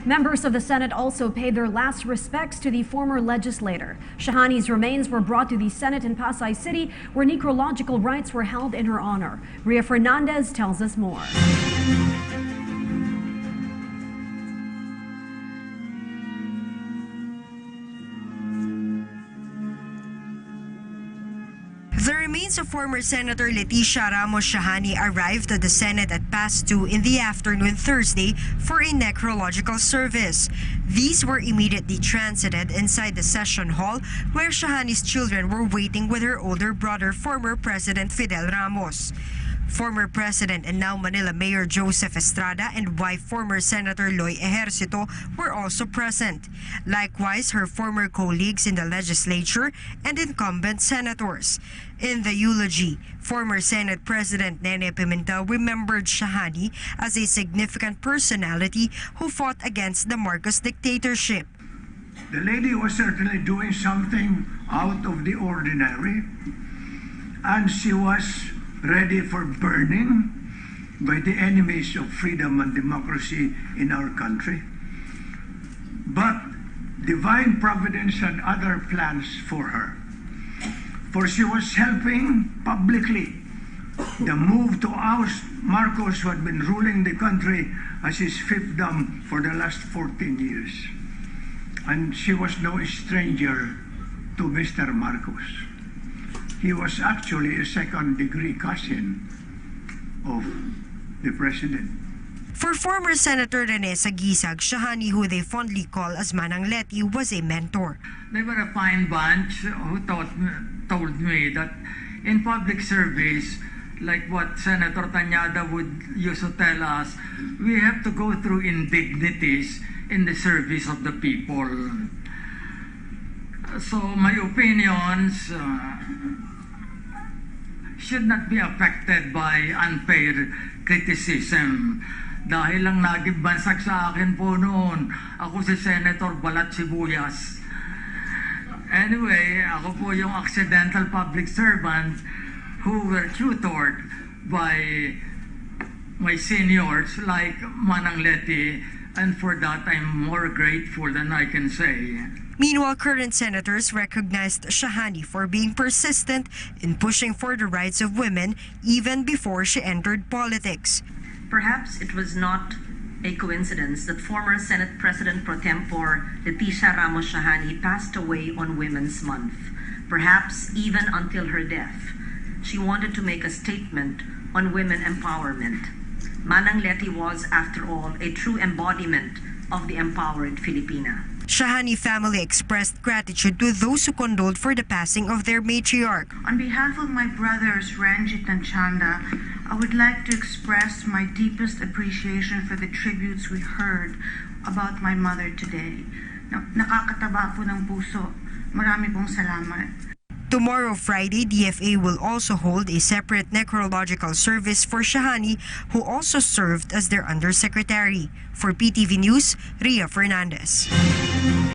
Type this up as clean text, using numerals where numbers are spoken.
Members of the Senate also paid their last respects to the former legislator. Shahani's remains were brought to the Senate in Pasay City, where necrological rites were held in her honor. Ria Fernandez tells us more. The remains of former Senator Leticia Ramos Shahani arrived at the Senate at past 2 in the afternoon Thursday for a necrological service. These were immediately transited inside the session hall where Shahani's children were waiting with her older brother, former President Fidel Ramos. Former President and now Manila Mayor Joseph Estrada and wife former Senator Loy Ejercito were also present. Likewise, her former colleagues in the legislature and incumbent senators. In the eulogy, former Senate President Nene Pimentel remembered Shahani as a significant personality who fought against the Marcos dictatorship. The lady was certainly doing something out of the ordinary, and she was ready for burning by the enemies of freedom and democracy in our country. But divine providence had other plans for her. For she was helping publicly the move to oust Marcos, who had been ruling the country as his fiefdom for the last 14 years. And she was no stranger to Mr. Marcos. He was actually a second-degree cousin of the president. For former Senator Rene Sagisag, Shahani, who they fondly call as Manang Leti, was a mentor. They were a fine bunch who told me that in public service, like what Senator Tañada would used to tell us, we have to go through indignities in the service of the people. So my opinions should not be affected by unfair criticism. Dahil lang naging bansag sa akin po noon, ako si Senator Balat Sibuyas. Anyway, ako po yung accidental public servant who were tutored by my seniors like Manang Leti, and for that I'm more grateful than I can say. Meanwhile, current senators recognized Shahani for being persistent in pushing for the rights of women even before she entered politics. Perhaps it was not a coincidence that former Senate President pro tempore Leticia Ramos Shahani passed away on Women's Month. Perhaps even until her death, she wanted to make a statement on women empowerment. Manang Leti was, after all, a true embodiment of the empowered Filipina. Shahani family expressed gratitude to those who condoled for the passing of their matriarch. On behalf of my brothers Ranjit and Chanda, I would like to express my deepest appreciation for the tributes we heard about my mother today. Nakakataba po ng puso. Marami pong salamat. Tomorrow, Friday, DFA will also hold a separate necrological service for Shahani, who also served as their undersecretary. For PTV News, Ria Fernandez.